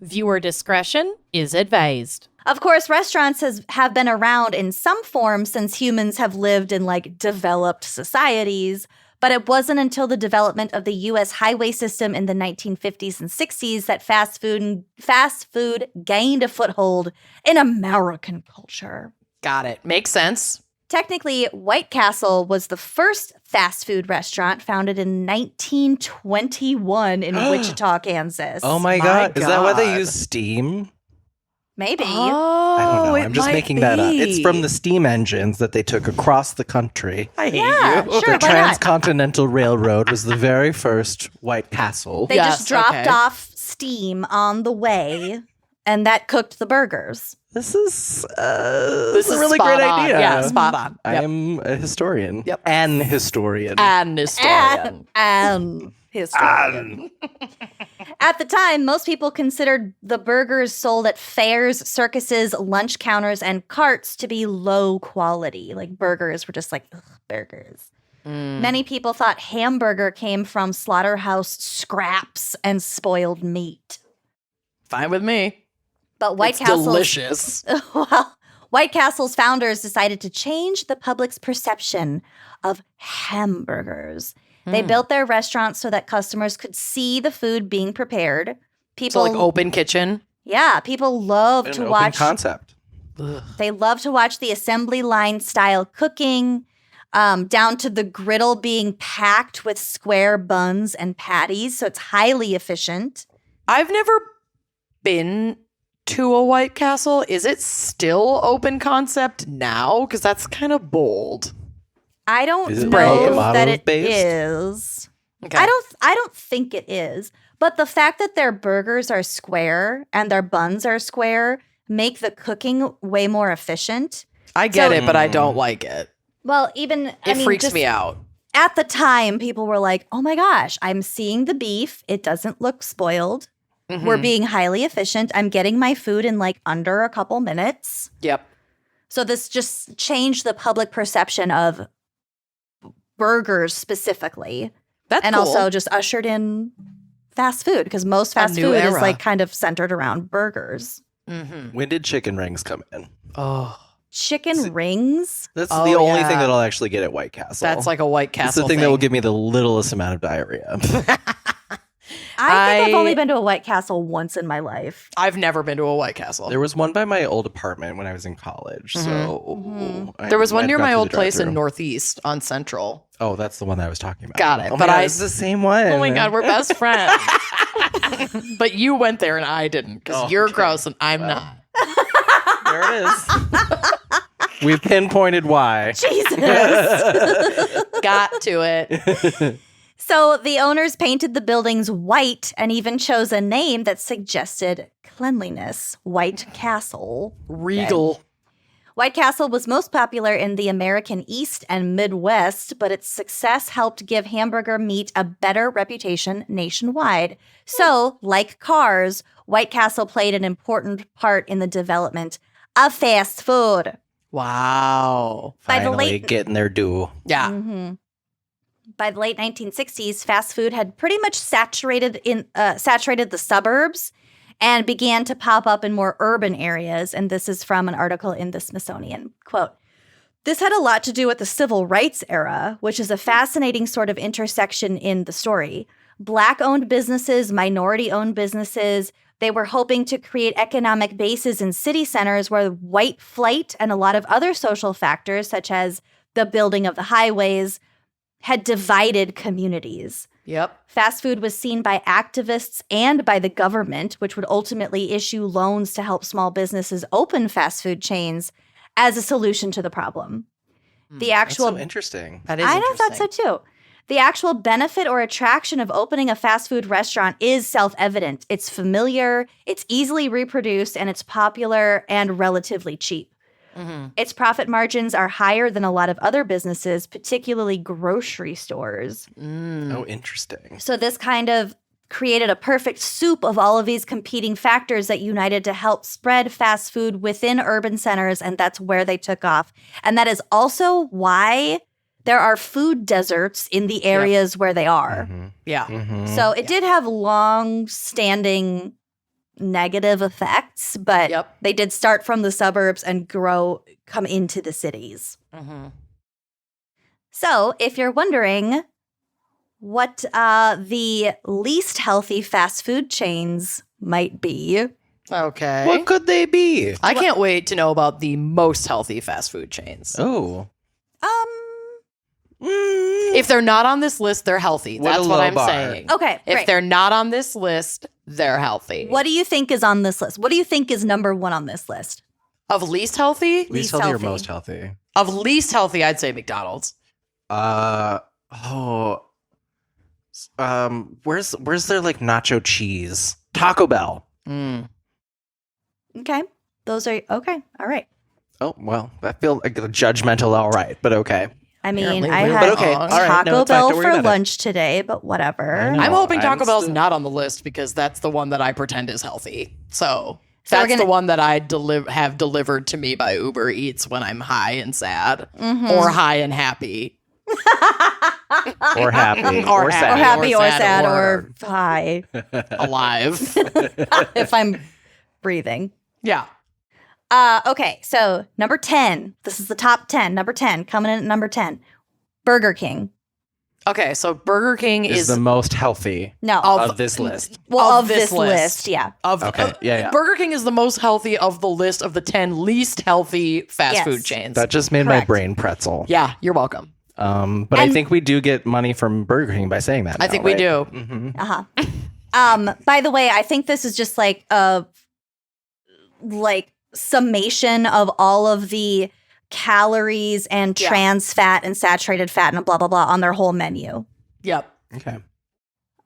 Viewer discretion is advised. Of course, restaurants have been around in some form since humans have lived in developed societies, but it wasn't until the development of the U.S. highway system in the 1950s and 60s that fast food gained a foothold in American culture. Got it. Makes sense. Technically, White Castle was the first fast food restaurant founded in 1921 in Wichita, Kansas. Oh my God. Is that why they use steam? Maybe. Oh, I don't know. it I'm just might making that up. It's be. from the steam engines that they took across the country. I hate Yeah, you. sure. The why not? Transcontinental Railroad was the very first White Castle. They Yes, just dropped okay. off steam on the way, and that cooked the burgers. This is This a is really spot great on. idea. Yeah, spot on. I am a historian. Yep. An historian. An historian. And history. At the time, most people considered the burgers sold at fairs, circuses, lunch counters, and carts to be low quality. Burgers were just burgers. Many people thought hamburger came from slaughterhouse scraps and spoiled meat. Fine with me. But White It's Castle's delicious. Well, White Castle's founders decided to change the public's perception of hamburgers. They built their restaurants so that customers could see the food being prepared. So open kitchen. Yeah, people love An to open watch. concept. They love to watch the assembly line style cooking, down to the griddle being packed with square buns and patties. So it's highly efficient. I've never been to a White Castle. Is it still open concept now? Because that's kind of bold. I don't Is it know tomato that it based? is. Okay. I don't think it is. But the fact that their burgers are square and their buns are square make the cooking way more efficient. I get So- it, but I don't like it. Well, even It freaks me out. At the time, people were like, "Oh my gosh, I'm seeing the beef. It doesn't look spoiled. We're Mhm. being highly efficient. I'm getting my food in under a couple minutes." Yep. So this just changed the public perception of burgers specifically. That's And cool. also just ushered in fast food because most fast new food era. is kind of centered around burgers. When did chicken rings come in? Oh, Chicken rings. That's Oh, the only yeah. thing that I'll actually get at White Castle. that's like a White It's Castle the thing that will give me the littlest amount of diarrhea. I think I've I- only been to a White Castle once in my life. I've never been to a White Castle. There was one by my old apartment when I was in college. Mm-hmm. Mm-hmm. So There was one I'd near gone my through old the place in drive-thru. Northeast on Central. Oh, that's the one that I was talking about. Got it, Oh but my God, I- it's the same one. Oh my God, we're best friends. But you went there and I didn't because Oh, you're okay. gross and I'm not. There it is. We've pinpointed why. Jesus. Got to it. So the owners painted the buildings white and even chose a name that suggested cleanliness, White Castle. Regal. White Castle was most popular in the American East and Midwest, but its success helped give hamburger meat a better reputation nationwide. So, like cars, White Castle played an important part in the development of fast food. Wow. By the Finally late- getting their due. Yeah. Mhm. By the late 1960s, fast food had pretty much saturated the suburbs and began to pop up in more urban areas. And this is from an article in the Smithsonian. Quote, "This had a lot to do with the civil rights era, which is a fascinating sort of intersection in the story. Black-owned businesses, minority-owned businesses, they were hoping to create economic bases in city centers where white flight and a lot of other social factors, such as the building of the highways, had divided communities. Yep. Fast food was seen by activists and by the government, which would ultimately issue loans to help small businesses open fast food chains as a solution to the problem. The That's actual so interesting. That is I know thought so interesting. too. The actual benefit or attraction of opening a fast food restaurant is self-evident. It's familiar, it's easily reproduced, and it's popular and relatively cheap. Mhm. Its profit margins are higher than a lot of other businesses, particularly grocery stores. Mm. Oh, interesting. So this kind of created a perfect soup of all of these competing factors that united to help spread fast food within urban centers, and that's where they took off. And that is also why there are food deserts in the areas where they are. Mhm. Yeah. Mhm. So it did have long-standing negative effects, but Yep. they did start from the suburbs and come into the cities. Mm-hmm. So, if you're wondering what the least healthy fast food chains might be, Okay. What could they be? I can't wait to know about the most healthy fast food chains. Oh. If they're not on this list, they're healthy. What a That's what low I'm bar. saying. okay, If great. they're not on this list, they're healthy. What do you think is on this list? What do you think is number one on this list? Of least healthy? Least Least healthy or healthy. most healthy? Of least healthy, I'd say McDonald's. Where's their like nacho cheese? Taco Bell. Mm. Okay, those are okay. All right. Oh well, I feel like judgmental. All right, but okay. I mean, Apparently I we're had But okay, all right, Taco no, it's fine. Bell Don't worry for about it. lunch today, but whatever. I know. I'm hoping I'm Taco Bell's still- not on the list because that's the one that I pretend is healthy. So So we're that's gonna- the one that I have delivered to me by Uber Eats when I'm high and sad Mhm. or high and happy. Or happy, Or or sad. happy or sad or or high alive. if I'm breathing. Yeah. Okay, so number 10. This is the top 10. Number 10, coming in at number 10. Burger King. Okay, so Burger King Is is the most healthy No. of this list. well, of of this this list. list, yeah. of Okay, yeah. Burger King is the most healthy of the list of the 10 least healthy fast Yes. food chains. That just made my Correct. brain pretzel. Yeah, you're welcome. But I And- think we do get money from Burger King by saying that. I now, think we right? do. Mm-hmm. By the way, I think this is just like a summation of all of the calories and Yeah. trans fat and saturated fat and blah blah blah on their whole menu. Yep. Okay.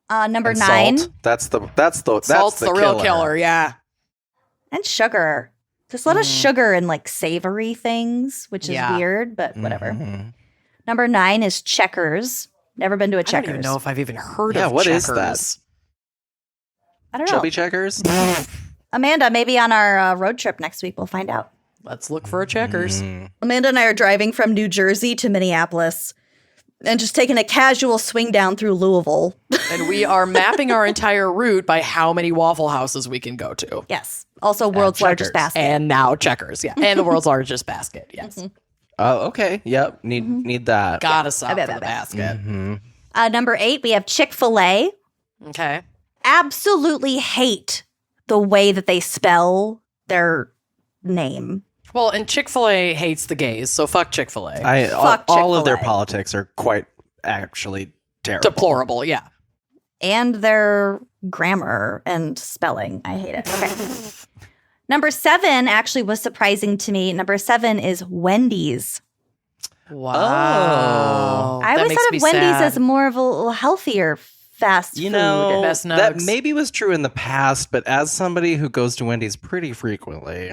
Number And 9 Salt. That's the Salt's the real killer. Yeah. and sugar. There's a lot of sugar in like savory things, which is Yeah. weird, but whatever. Mhm. Number 9 is Checkers. Never been to a I Checkers. don't even know if I've even heard Yeah, of what is Checkers. I don't know. Chubby Checkers. Amanda, maybe on our road trip next week, we'll find out. Let's look for a Checkers. Mm. Amanda and I are driving from New Jersey to Minneapolis and just taking a casual swing down through Louisville. And we are mapping our entire route by how many Waffle Houses we can go to. Yes. Also, world's largest Checkers. basket. And now Checkers. Yeah. And the world's largest basket. Yes. Oh, okay. Yep. Need that. Gotta stop bet, for the bet. basket. Mhm. Number 8, we have Chick-fil-A. Okay. Absolutely hate the way that they spell their name. Well, and Chick-fil-A hates the gays, so fuck Chick-fil-A. Fuck All of their Chick-fil-A. politics are quite actually terrible. Deplorable. Yeah. And their grammar and spelling. I hate it. Okay. Number 7 actually was surprising to me. Number 7 is Wendy's. Wow. I That always makes thought me of Wendy's sad. as more of a little healthier fast You food. know, Best that nugs. maybe was true in the past, but as somebody who goes to Wendy's pretty frequently,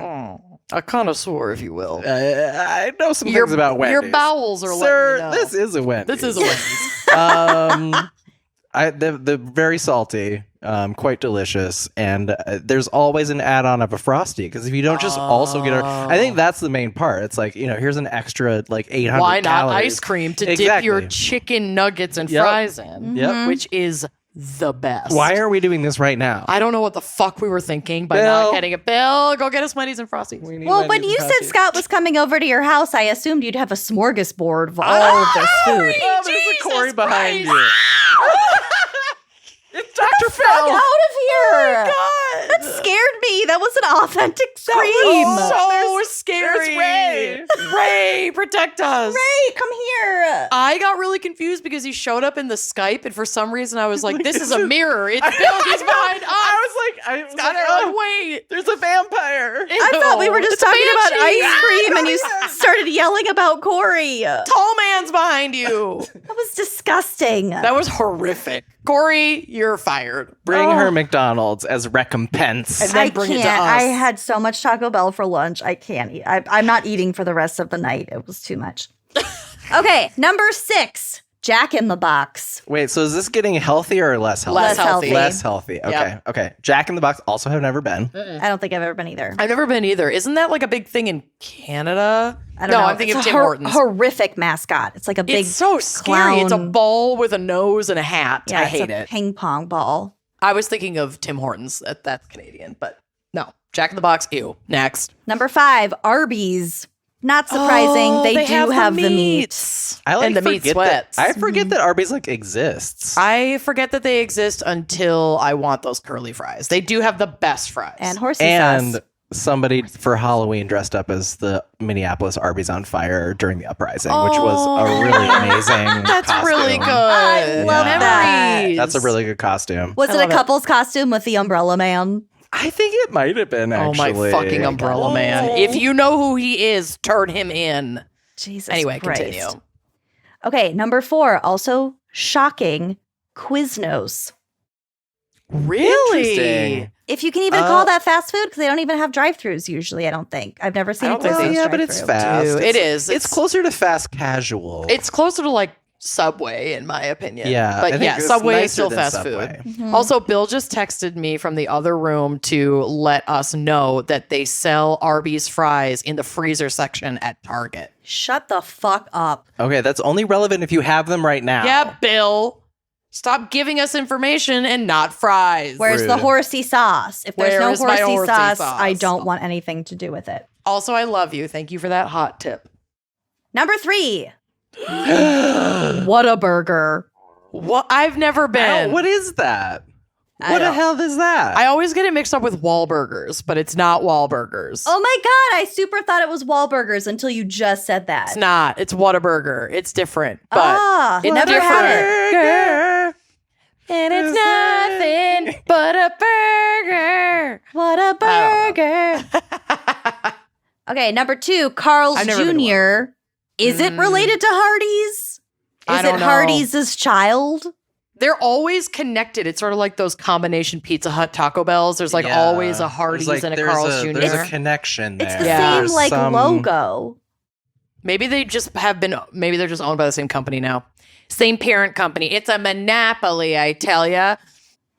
A connoisseur, if you will. I know some things about Wendy's. Your bowels are Sir, letting you know. this is a Wendy's. This is a Wendy's. They're very salty, quite delicious, and there's always an add-on of a Frosty because if you don't just also get I think that's the main part. It's like, here's an extra like 800 Why not calories. ice cream to dip Exactly. your chicken nuggets and Yep. fries in? Yep. Which is the best. Why are we doing this right now? I don't know what the fuck we were thinking by Bill. not getting it. Bill, go get us Wendy's and Frosties. We need Well, when Wendy's you and said Frosties. Scott was coming over to your house, I assumed you'd have a smorgasbord of all of this food. Oh, there's a Corey Jesus behind Christ. you. It's Dr. Phil. Out of here! God. That scared me. That was an authentic That scream. was so scary. Ray. Ray, protect us. Hey, come here. I got really confused because he showed up in the Skype, and for some reason I was like, "This is a mirror. It's Bill. He's behind us." I was like, oh, wait. there's a vampire. I thought we were just It's a talking about banshee. ice cream and you started yelling about Corey. That Tall man's behind you. was disgusting. That was horrific. Corey, you're fired. Bring her McDonald's as recompense. And then I bring it to can't. us. I had so much Taco Bell for lunch. I can't eat. I'm not eating for the rest of the night. It was too much. Okay, number 6, Jack in the Box. Wait, so is this getting healthier or less healthy? Less healthy. Less healthy. Okay. Yep. Okay. Jack in the Box also have never been. I don't think I've ever been either. I've never been either. Isn't that like a big thing in Canada? I don't know. I'm thinking It's of a Tim Hortons. horrific mascot. It's like a big It's so scary. It's a clown- ball with a nose and a hat. Yeah, I it's hate a it. ping pong ball. I was thinking of Tim Hortons. That's Canadian, but no. Jack in the Box, ew. Next. Number 5, Arby's. Not surprising. They do have the meat. meats. I like and the meat forget sweats. that. I forget that Arby's like exists. I forget that they exist until I want those curly fries. They do have the best fries. And horsey And sauce. somebody for Halloween dressed up as the Minneapolis Arby's on fire during the uprising, which was a really amazing. That's costume. really good. I love that. Memories. That's a really good costume. Was I it a love it. couple's costume with the umbrella man? I think it might have been Oh actually. my fucking umbrella man. If you know who he is, turn him in. Jesus Anyway, Christ. continue. Okay, number 4, also shocking, Quiznos. Really? Interesting. If you can even call that fast food, because they don't even have drive-thrus usually, I don't think. I've never seen I a don't think Quiznos so. Well, yeah, drive-thru. but it's fast. Dude, it is. It's closer to fast casual. It's closer to like Subway, in my opinion. Yeah, I But think yeah, it's Subway is nicer still than fast Subway. food. Mhm. Also, Bill just texted me from the other room to let us know that they sell Arby's fries in the freezer section at Target. Shut the fuck up. Okay, that's only relevant if you have them right now. Yeah, Bill. Stop giving us information and not fries. Where's the Rude. horsey sauce? If there's Where no is my horsey horsey sauce, sauce? I don't want anything to do with it. Also, I love you. Thank you for that hot tip. Number 3, Whataburger. What? I've never been. What is that? I What the don't- hell is that? I always get it mixed up with Wahlburgers, but it's not Wahlburgers. Oh my God, I super thought it was Wahlburgers until you just said that. It's not. It's Whataburger. It's different, but I never had it. Burger. and it's nothing but a burger. What a burger. Okay, number 2, Carl's I've never been to Jr. Is it related to Hardee's? I Is don't it know. Hardee's' child? They're always connected. It's sort of like those combination Pizza Hut Taco Bells. There's like Yeah. always a Hardee's There's and a there's Carl's Jr. There's a connection there. It's the Yeah. same There's like some- logo. Maybe they just have been. Maybe they're just owned by the same company now. Same parent company. It's a monopoly, I tell ya.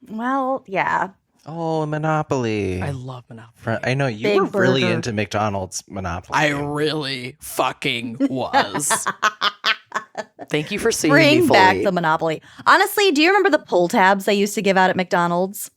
Well, yeah. Oh, Monopoly. I love Monopoly. I know you Big were really burger. into McDonald's Monopoly. I really fucking was. Thank you for seeing me Bring fully. back the Monopoly. Honestly, do you remember the pull tabs they used to give out at McDonald's?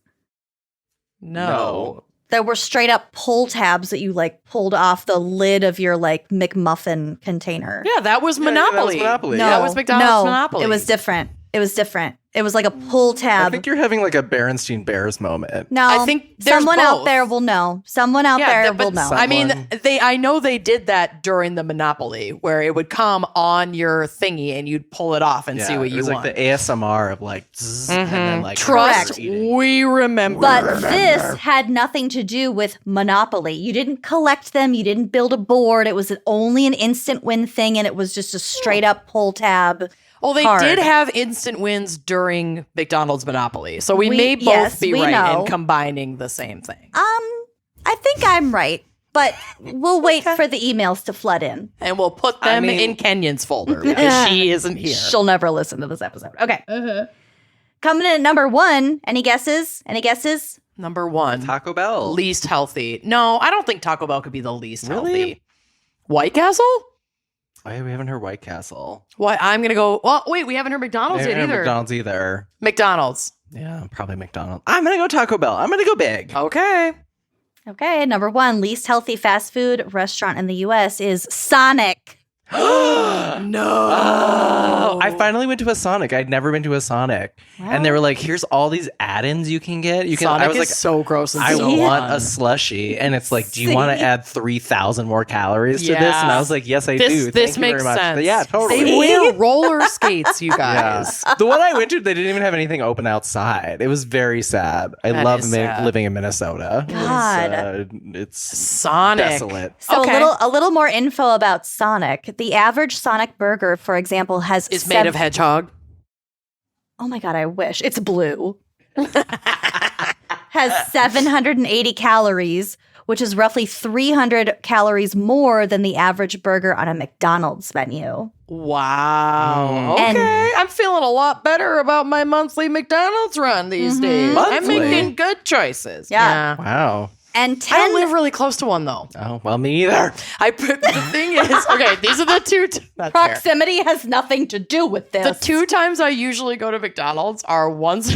No. There were straight up pull tabs that you like pulled off the lid of your like McMuffin container. Yeah, that was Yeah, that was Monopoly. Monopoly. No, Yeah, that was McDonald's no, Monopoly. It was different. It was different. It was like a pull I tab. think you're having like a Berenstein Bears moment. No, I think there's someone out both. there will know. Someone out there will know. I mean, Someone- I know they did that during the Monopoly, where it would come on your thingy and you'd pull it off and see what it you was want. like the ASMR of like, zzz, and then like Trust, eating. we remember. But this had nothing to do with Monopoly. You didn't collect them. You didn't build a board. It was only an instant win thing, and it was just a straight up pull tab. well, they card. did have instant wins during McDonald's Monopoly, so we We- may both yes, be we right know. in combining the same thing. I think I'm right, but we'll wait for the emails to flood in. And we'll put them mean- in Kenyon's folder because she isn't here. She'll never listen to this episode. Okay. Coming in at number 1. Any guesses? Any guesses? Number 1, Taco Bell. least healthy. No, I don't think Taco Bell could be the least Really? healthy. White Castle? Oh, we haven't heard White Castle. What? I'm going to go. Well, wait, we haven't heard McDonald's I yet haven't heard either. McDonald's either. McDonald's. Yeah, probably McDonald's. I'm gonna go Taco Bell. I'm gonna go big. Okay. Okay. Number 1, least healthy fast food restaurant in the U.S. is Sonic. No. Oh, I finally went to a Sonic. I'd never been to a Sonic, and they were like, "Here's all these add-ins you can get. You can." Sonic I was is like, so gross and I so want fun. a slushie, and it's like, do you want to add 3,000 more calories to this? Yeah. And I was like, yes, I This do. this Thank you makes very much. sense. Yeah, totally. They wear roller skates, you Yeah. guys. The one I went to, they didn't even have anything open outside. It was very sad. I That love is sad. living in Minnesota. God. It's Sonic. desolate. So Okay. a little more info about Sonic. The average Sonic burger, for example, has Is made of hedgehog. Oh my god, I wish it's blue. Has 780 calories, which is roughly 300 calories more than the average burger on a McDonald's menu. Wow. And- Okay. I'm feeling a lot better about my monthly McDonald's run these days. I'm Monthly? making good choices. Yeah. Wow. And I 10 don't live really close to one though. Oh, well, me either. The thing is, okay, these are the two. That's fair. proximity has nothing to do with The this. 2 times I usually go to McDonald's are once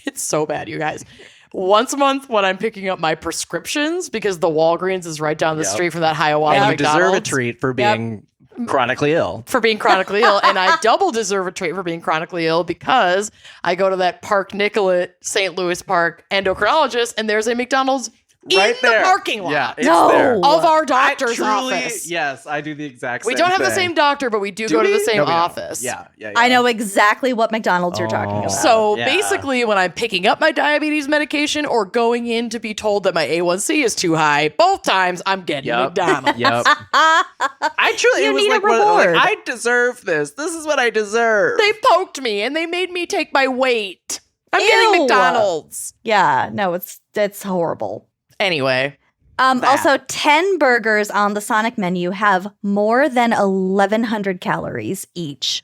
It's so bad, you guys. Once a month when I'm picking up my prescriptions, because the Walgreens is right down the street from that Hiawatha And you McDonald's. deserve a treat for being chronically ill. For being chronically ill. And I double deserve a treat for being chronically ill because I go to that Park Nicollet, St. Louis Park endocrinologist, and there's a McDonald's Right in there. the parking lot. Yeah, it's No. there. Of our doctor's Truly, office. yes, I do the exact same We don't have the thing. same doctor, but we do go to we? the same No, we don't. office. Yeah. I know exactly what McDonald's you're talking Oh. about. So Yeah. basically, when I'm picking up my diabetes medication or going in to be told that my A1C is too high, both times I'm getting Yep. McDonald's. Yep. I truly, You it was need a like, one of the- like, reward. I deserve this. This is what I deserve. They poked me and they made me take my weight. I'm Ew. getting McDonald's. Yeah, no, it's horrible. Anyway, Also, 10 burgers on the Sonic menu have more than 1,100 calories each.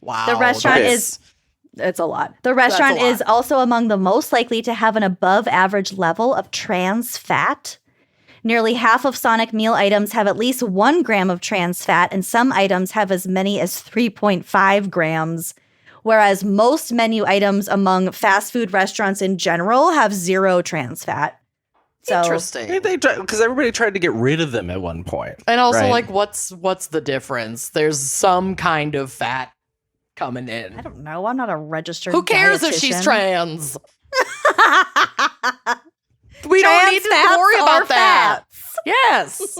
wow. The restaurant Okay. it's a lot. The restaurant lot. is also among the most likely to have an above average level of trans fat. Nearly half of Sonic meal items have at least 1 gram of trans fat, and some items have as many as 3.5 grams. Whereas most menu items among fast food restaurants in general have 0 trans fat. So, Interesting. Because everybody tried to get rid of them at one point. And also, Right. like, what's the difference? There's some kind of fat coming in. I don't know. I'm not a registered Who cares if she's dietitian. trans? We don't Trans need to fats worry or about that. fats. Yes.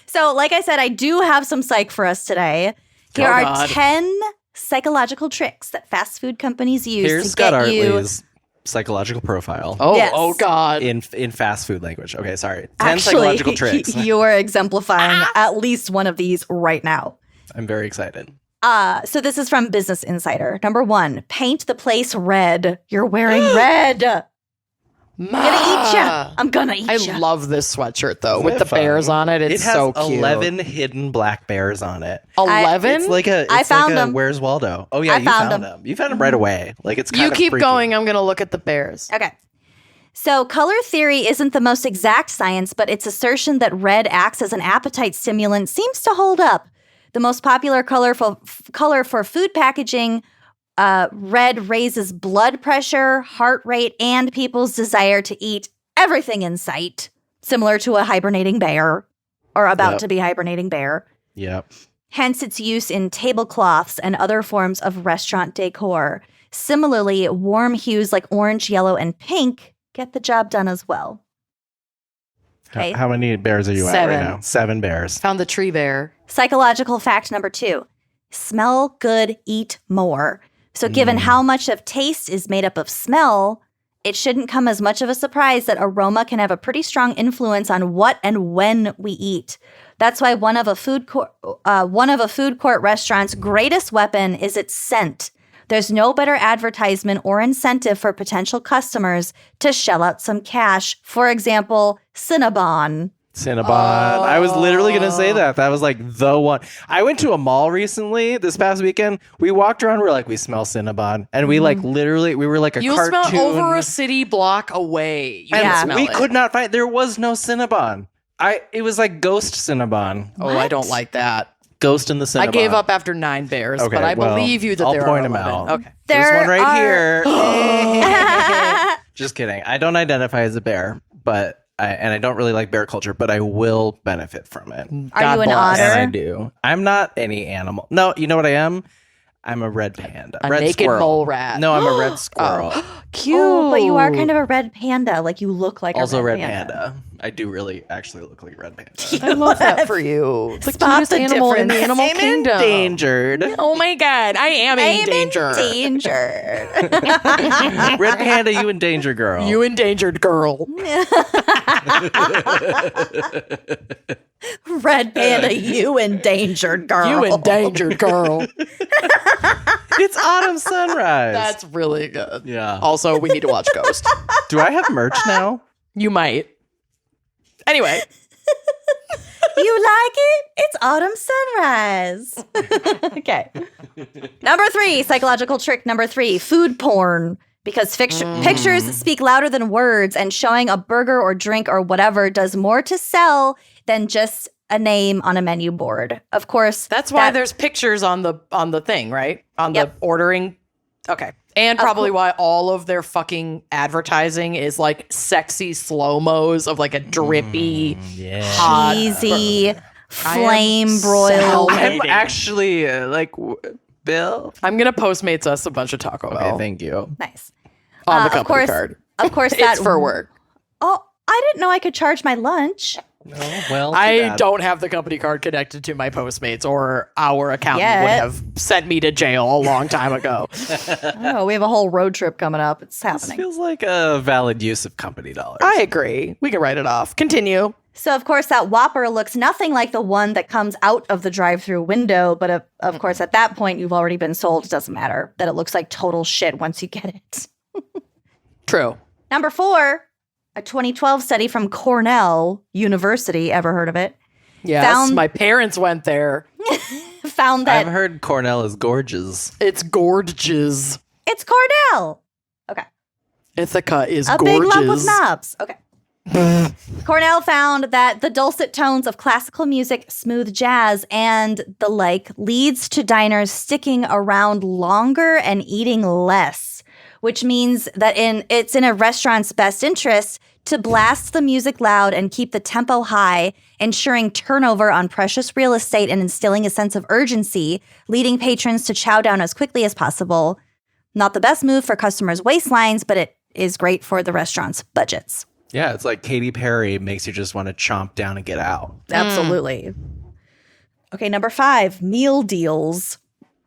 So, like I said, I do have some psych for us today. Here Oh, are God. 10 psychological tricks that fast food companies use Here's to Scott get you. Artley's psychological profile Oh, Yes. oh God. in fast food language. Okay, sorry. 10 Actually, psychological tricks. you are exemplifying at least one of these right now. I'm very excited. So this is from Business Insider. Number 1, paint the place red. You're wearing red. I'm gonna eat ya. I'm gonna eat I ya. love this sweatshirt though Isn't with it the fun? bears on it. It's It has so cute. 11 hidden black bears on it. 11? It's like a. I It's found like a them. Where's Waldo? Oh yeah, I you found found them. them. You found them right away. Like it's kind You of keep freaky. going. I'm gonna look at the bears. Okay. So, color theory isn't the most exact science, but its assertion that red acts as an appetite stimulant seems to hold up. The most popular color for food packaging, red raises blood pressure, heart rate, and people's desire to eat everything in sight, similar to a hibernating bear or about Yep. to be hibernating bear. Yep. Hence its use in tablecloths and other forms of restaurant decor. Similarly, warm hues like orange, yellow, and pink get the job done as well. Okay. How many bears are you at 7. right now? 7 bears. Found the tree bear. Psychological fact number 2. Smell good, eat more. So given how much of taste is made up of smell, it shouldn't come as much of a surprise that aroma can have a pretty strong influence on what and when we eat. That's why one of a food court restaurant's greatest weapon is its scent. There's no better advertisement or incentive for potential customers to shell out some cash. For example, Cinnabon. Cinnabon. I was literally going to say that. That was like the one. I went to a mall recently this past weekend. We walked around. We we smell Cinnabon. And we literally, we were like a You'll cartoon. smell over a city block away. You and can smell we it. could not find, there was no Cinnabon. It was like ghost Cinnabon. Oh, I don't like that. Ghost in the Cinnabon. I gave up after 9 bears, Okay, but I well, believe you that I'll there point are 'em 11. out. Okay. There's There one right are- here. Just kidding. I don't identify as a bear, but I don't really like bear culture, but I will benefit from it. Are God you an bless. otter? And I do. I'm not any animal. No, you know what I am? I'm a red panda. A red naked squirrel. mole rat. No, I'm a red squirrel. Cute. Oh, but you are kind of a red panda. Like you look like Also a red panda. I do really actually look like red panda. I love that for you. It's the Spot cutest the animal in the difference. animal I'm kingdom. endangered. Oh my God. I am in danger. Danger. Red panda, you in danger, girl. You endangered girl. Red panda, you endangered girl. You endangered girl. It's autumn sunrise. That's really good. yeah. Also, we need to watch Ghost. Do I have merch now? You might. Anyway, You like it? It's autumn sunrise. Okay. Number 3, psychological trick number 3, food porn. Because pictures speak louder than words, and showing a burger or drink or whatever does more to sell than just a name on a menu board. Of course, that's why there's pictures on the thing, right? On the Yep. ordering. Okay. And probably why all of their fucking advertising is like sexy slow-mos of like a drippy, hot Cheesy, I am flame broiled. salivating. I'm actually Bill. I'm gonna Postmates us a bunch of Taco Bell Okay, thank you. Nice. on the Of company course, card. Of course, that It's for work. Oh, I didn't know I could charge my lunch. No, well, too I bad. don't have the company card connected to my Postmates, or our accountant Yet. would have sent me to jail a long time ago. Oh, we have a whole road trip coming up. It's This happening. feels like a valid use of company dollars. I agree. We can write it off. Continue. So, of course, that Whopper looks nothing like the one that comes out of the drive-through window. But of course, at that point, you've already been sold. It doesn't matter that it looks like total shit once you get it. True. Number 4, a 2012 study from Cornell University. Ever heard of it? Yes, Found- my parents went there. Found I've that heard Cornell is gorgeous. It's gorgeous. it's Cornell. Okay. Ithaca is A gorgeous. big lump with knobs. Okay. Cornell found that the dulcet tones of classical music, smooth jazz, and the like leads to diners sticking around longer and eating less, which means that it's in a restaurant's best interest to blast the music loud and keep the tempo high, ensuring turnover on precious real estate and instilling a sense of urgency, leading patrons to chow down as quickly as possible. Not the best move for customers' waistlines, but it is great for the restaurant's budgets. Yeah, it's like Katy Perry makes you just want to chomp down and get out. Absolutely. Okay, number 5, meal deals.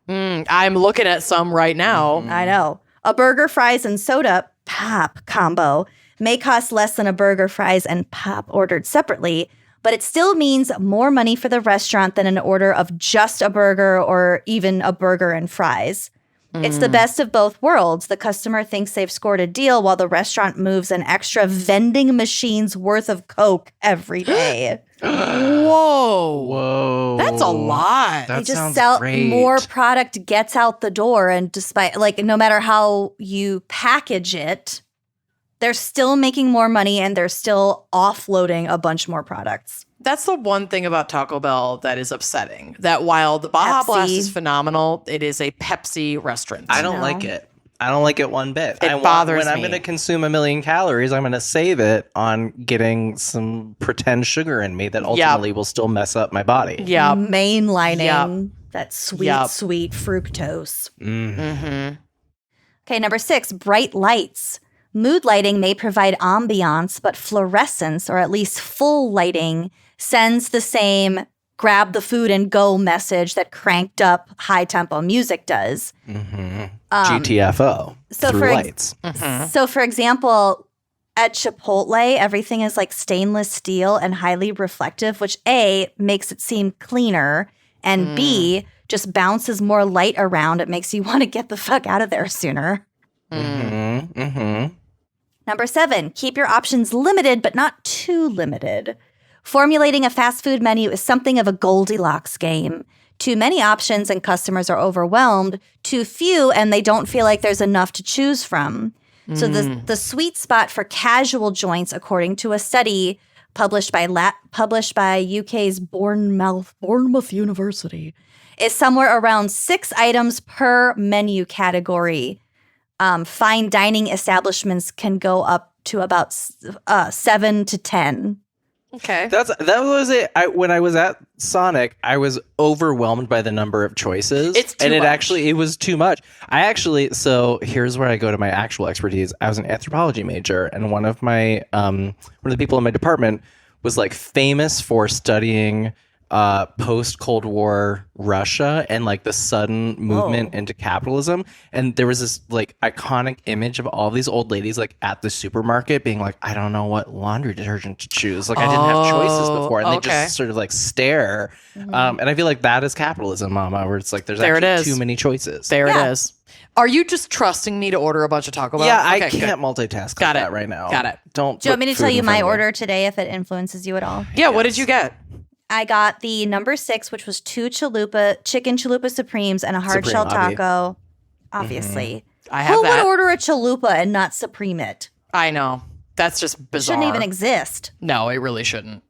I'm looking at some right now. I know. A burger, fries, and soda pop combo may cost less than a burger, fries, and pop ordered separately, but it still means more money for the restaurant than an order of just a burger or even a burger and fries. It's the best of both worlds. The customer thinks they've scored a deal while the restaurant moves an extra vending machine's worth of Coke every day. Whoa. Whoa. That's a lot. That They just sounds sell great. more product gets out the door, and despite no matter how you package it, they're still making more money and they're still offloading a bunch more products. That's the one thing about Taco Bell that is upsetting. That while the Baja Pepsi. Blast is phenomenal, it is a Pepsi restaurant. I don't No. like it. I don't like it one bit. It I want, bothers when I'm me. going to consume 1 million calories, I'm going to save it on getting some pretend sugar in me that ultimately will still mess up my body. Yeah. Mainlining that sweet, Yep. sweet fructose. Mm-hmm. Okay, number 6, bright lights. Mood lighting may provide ambiance, but fluorescence, or at least full lighting, sends the same grab the food and go message that cranked up high tempo music does. GTFO. so through for ex- lights. So, for example, at Chipotle, everything is like stainless steel and highly reflective, which A, makes it seem cleaner, and B, just bounces more light around. It makes you want to get the fuck out of there sooner. Number 7, keep your options limited, but not too limited. Formulating a fast food menu is something of a Goldilocks game. Too many options and customers are overwhelmed. Too few and they don't feel like there's enough to choose from. So the sweet spot for casual joints, according to a study published by UK's Bournemouth University, is somewhere around 6 items per menu category. Fine dining establishments can go up to about 7 to 10. Okay. That was it. When I was at Sonic, I was overwhelmed by the number of choices. It's too and much. it was too much. So here's where I go to my actual expertise. I was an anthropology major, and one of the people in my department was like famous for studying post Cold War Russia and like the sudden movement into capitalism. And there was this like iconic image of all these old ladies like at the supermarket being like, I don't know what laundry detergent to choose. Like I didn't have choices before. And they okay. just sort of like stare. And I feel like that is capitalism, Mama, where it's like there's There it actually is. too many choices. There Yeah. it is. Are you just trusting me to order a bunch of Taco Bell? Yeah, I Okay, can't good. multitask Got like it. that right now. Got it. Don't. Do you want me put to tell food you in front my of me. order today if it influences you at all? Yeah, what did you get? I got the number 6, which was 2 chicken chalupa supremes and a hard shell Supreme, taco. Obviously. I have Who that. would order a chalupa and not supreme it? I know. That's just bizarre. Shouldn't even exist. No, it really shouldn't.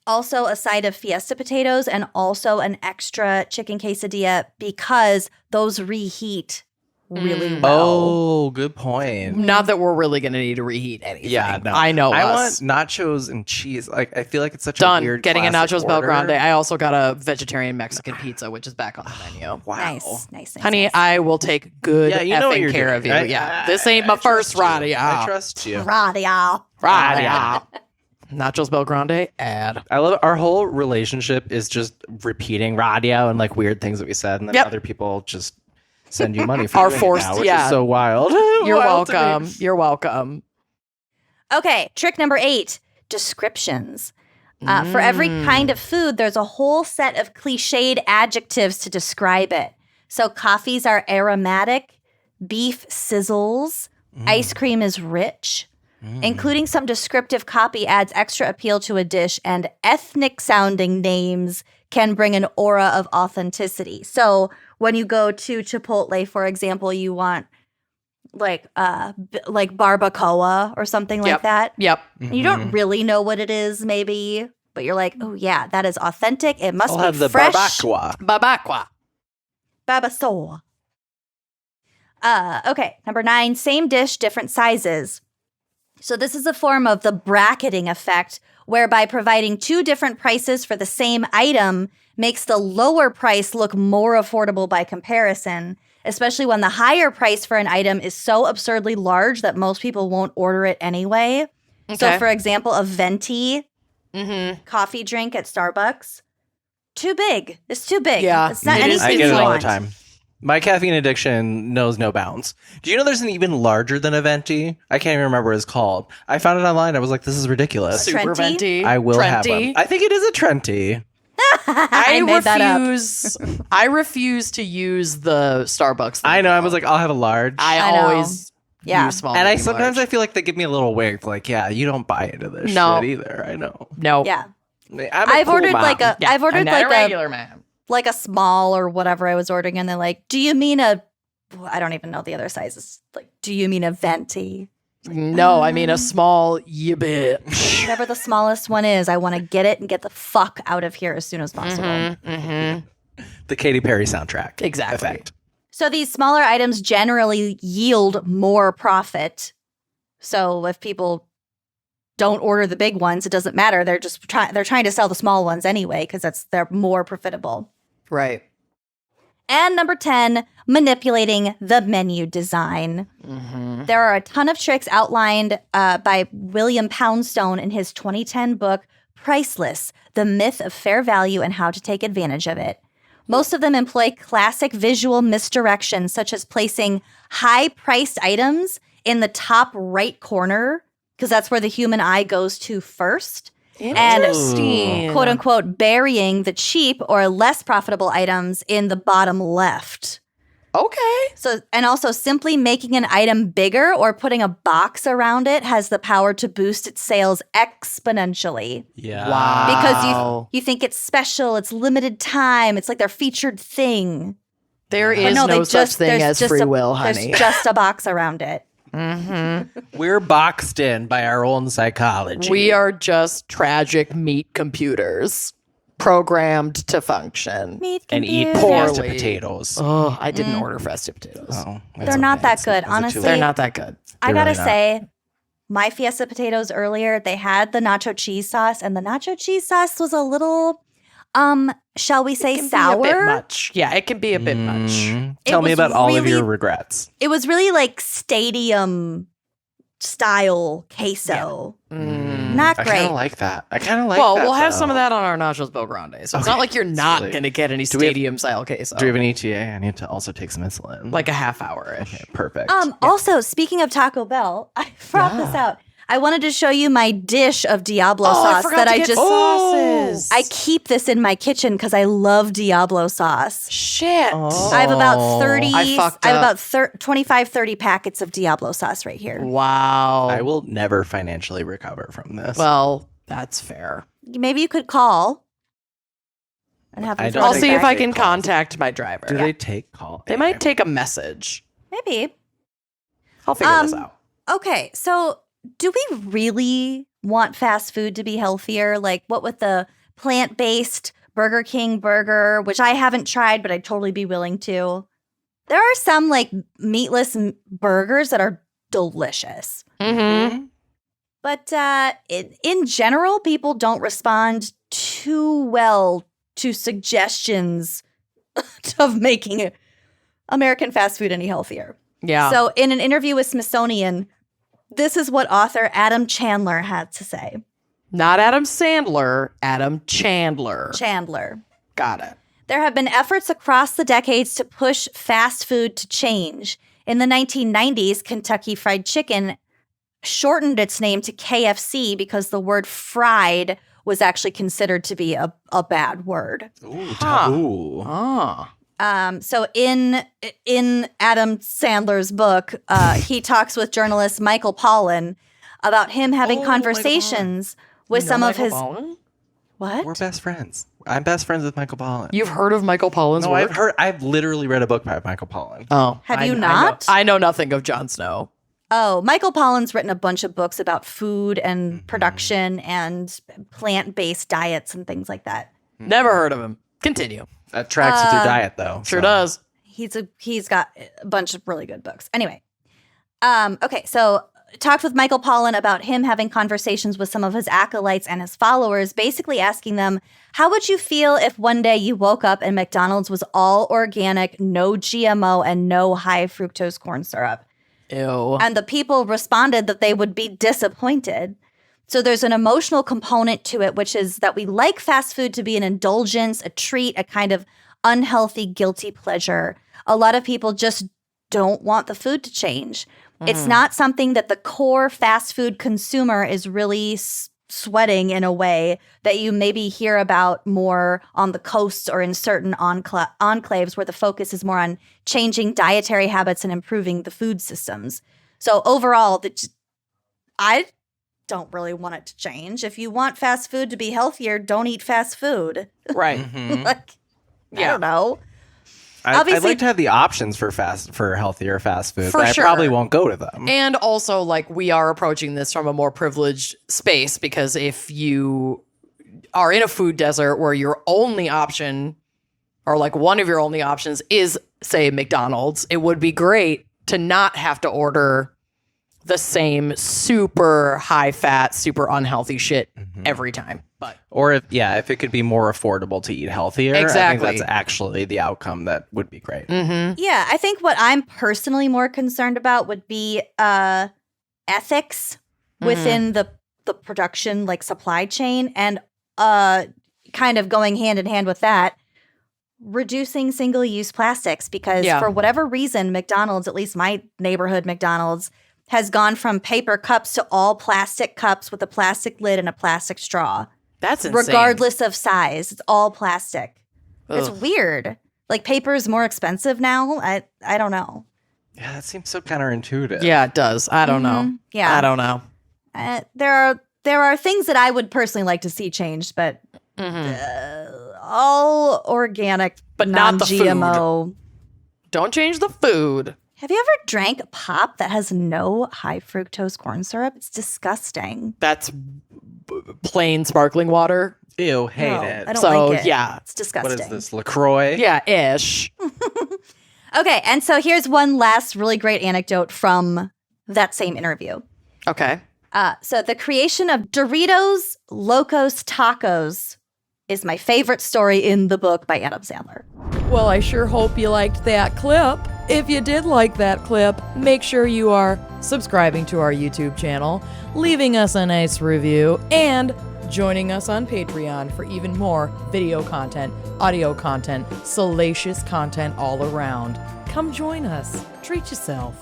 Also a side of Fiesta potatoes and also an extra chicken quesadilla because those reheat really well. Oh, good point. Not that we're really going to need to reheat anything. Yeah, no. I know I us. want nachos and cheese. Like, I feel like it's such a Done. weird Getting a classic nachos Bel order. Grande. I also got a vegetarian Mexican pizza, which is back on the menu. Wow. Nice. Honey, nice. I will take good Yeah, you know what effing you're care doing. of you. I- This ain't my first trust you. radio. I trust you. Radio. Radio. Nachos Bel Grande, add. I love it. Our whole relationship is just repeating radio and like weird things that we said, and then Yep. other people just send you money for Are doing it forced- now, which yeah. is so wild. You're Wild to me. welcome. You're welcome. Okay, trick number 8, descriptions. For every kind of food, there's a whole set of cliched adjectives to describe it. So coffees are aromatic, beef sizzles, ice cream is rich. Including some descriptive copy adds extra appeal to a dish, and ethnic-sounding names can bring an aura of authenticity. So when you go to Chipotle, for example, you want like barbacoa or something like Yep. that. Yep. You don't really know what it is, maybe, but you're like, oh yeah, that is authentic. It must I'll be have the fresh. barbacoa. Babakwa. Babasoa. Okay, number 9, same dish, different sizes. So this is a form of the bracketing effect, whereby providing 2 different prices for the same item makes the lower price look more affordable by comparison, especially when the higher price for an item is so absurdly large that most people won't order it anyway. So Okay. for example, a venti Mm-hmm. coffee drink at Starbucks, too big. It's too big. Yeah, It's not it is. anything I you get it all the want. time. My caffeine addiction knows no bounds. Do you know there's an even larger than a venti? I can't even remember what it's called. I found it online. I was like, this is ridiculous. Super Trenti? venti. I will have Trenti. one. I think it is a Trenti. I made that up. I refuse to use the Starbucks. I know. I lingo. was like, I'll have a large. I know. always Yeah. use small. and I medium, sometimes I large. feel like they give me a little wink, like, yeah, you don't buy into this No. shit either. I know. no. Yeah. I'm a I've cool ordered mom. like a Yeah, have ordered I'm not like a regular man. like a small or whatever I was ordering, and they're like, "Do you mean a?" I don't even know the other sizes. Like, do you mean a venti? No, I mean a small you bitch. Whatever the smallest one is, I want to get it and get the fuck out of here as soon as possible. Mm-hmm. the Katy Perry soundtrack. Exactly. Effect. So these smaller items generally yield more profit. So if people don't order the big ones, it doesn't matter. They're just they're trying to sell the small ones anyway because they're more profitable. Right. And number 10, manipulating the menu design. Mm-hmm. There are a ton of tricks outlined by William Poundstone in his 2010 book, Priceless, The Myth of Fair Value and How to Take Advantage of It. Most of them employ classic visual misdirection, such as placing high-priced items in the top right corner, because that's where the human eye goes to first. Interesting. Quote unquote, burying the cheap or less profitable items in the bottom left. Okay. So, and also simply making an item bigger or putting a box around it has the power to boost its sales exponentially. Yeah. Wow. Because you think it's special, it's limited time, it's like their featured thing. There But is no, no they such just- thing there's as just free a- will, honey. There's just a box around it. Mm-hmm. We're boxed in by our own psychology. We are just tragic meat computers programmed to function. Meat and eat computers. Poorly. pasta potatoes. Oh, I didn't order festive potatoes. Oh, They're not that good, honestly. They're not that good. I They're gotta really not. say, my Fiesta potatoes earlier, they had the nacho cheese sauce, and the nacho cheese sauce was a little, shall we say, It can sour. be a bit much. Yeah, it can be a bit much. Tell me was about all of really- your regrets. It was really like stadium style queso. Not I great. kind of like that. I kind of like Well, that. we'll have though. some of that on our Nachos Bel Grande. So it's Okay. not like you're not Sweet. going to get any Do we have- stadium style queso. Do you have an ETA? I need to also take some insulin. Like a half hour-ish. okay, perfect. Also, speaking of Taco Bell, I brought this out. I wanted to show you my dish of Diablo sauce that I just sauces. I keep this in my kitchen because I love Diablo sauce. Shit. I have about 30 I fucked have up. about 25 30 packets of Diablo sauce right here. Wow. I will never financially recover from this. Well, that's fair. Maybe you could call and have I them don't throw I'll it see think if back. I can contact my driver. do they take call? They might take a message. Maybe. I'll figure this out. Okay, so do we really want fast food to be healthier? Like what with the plant-based Burger King burger, which I haven't tried, but I'd totally be willing to. There are some like meatless burgers that are delicious. Mm-hmm. But in general, people don't respond too well to suggestions of making American fast food any healthier. Yeah. So in an interview with Smithsonian, this is what author Adam Chandler had to say. Not Adam Sandler, Adam Chandler. Chandler. Got it. There have been efforts across the decades to push fast food to change. In the 1990s, Kentucky Fried Chicken shortened its name to KFC because the word fried was actually considered to be a bad word. Ooh, Huh. ooh. Oh. So in Adam Sandler's book, he talks with journalist Michael Pollan about him having Oh, conversations with some of his We're what? best friends. I'm best friends with Michael Pollan. You've heard of Michael Pollan's No, work? I've literally read a book by Michael Pollan. Oh. Have you I know- not? I know nothing of Jon Snow. Oh, Michael Pollan's written a bunch of books about food and production and plant-based diets and things like that. Never heard of him. Continue. That tracks with your diet, though. Sure so. does. He's got a bunch of really good books. Anyway, okay, so talked with Michael Pollan about him having conversations with some of his acolytes and his followers, basically asking them, how would you feel if one day you woke up and McDonald's was all organic, no GMO, and no high fructose corn syrup? Ew. And the people responded that they would be disappointed. So there's an emotional component to it, which is that we like fast food to be an indulgence, a treat, a kind of unhealthy, guilty pleasure. A lot of people just don't want the food to change. It's not something that the core fast food consumer is really sweating in a way that you maybe hear about more on the coasts or in certain enclaves where the focus is more on changing dietary habits and improving the food systems. So overall, I don't really want it to change. If you want fast food to be healthier, don't eat fast food. Right. Mhm. Like, I Yeah. don't know. I'd Obviously- like to have the options for healthier fast food, For but sure. I probably won't go to them. And also, like, we are approaching this from a more privileged space because if you are in a food desert where your only option, or like one of your only options, is, say, McDonald's, it would be great to not have to order the same super high fat, super unhealthy shit every time. But Or if it could be more affordable to eat healthier, Exactly. I think that's actually the outcome that would be great. Yeah, I think what I'm personally more concerned about would be ethics within the production, like supply chain, and kind of going hand in hand with that, reducing single-use plastics. Because Yeah. for whatever reason, McDonald's, at least my neighborhood McDonald's, has gone from paper cups to all plastic cups with a plastic lid and a plastic straw. that's insane. Regardless of size, it's all plastic. It's Ugh. weird. Like paper is more expensive now. I don't know. Yeah, that seems so counterintuitive. Yeah, it does. I don't know. Mhm. Yeah. I don't know. There are things that I would personally like to see changed, but all organic, But not the food. non-GMO. Don't change the food. Have you ever drank pop that has no high fructose corn syrup? It's disgusting. That's plain sparkling water. Ew, hate No, it. I don't So, like it. yeah. It's disgusting. What is this, LaCroix? Yeah, ish. Okay, and so here's one last really great anecdote from that same interview. Okay. So the creation of Doritos Locos Tacos is my favorite story in the book by Adam Sandler. Well, I sure hope you liked that clip. If you did like that clip, make sure you are subscribing to our YouTube channel, leaving us a nice review, and joining us on Patreon for even more video content, audio content, salacious content all around. Come join us. Treat yourself.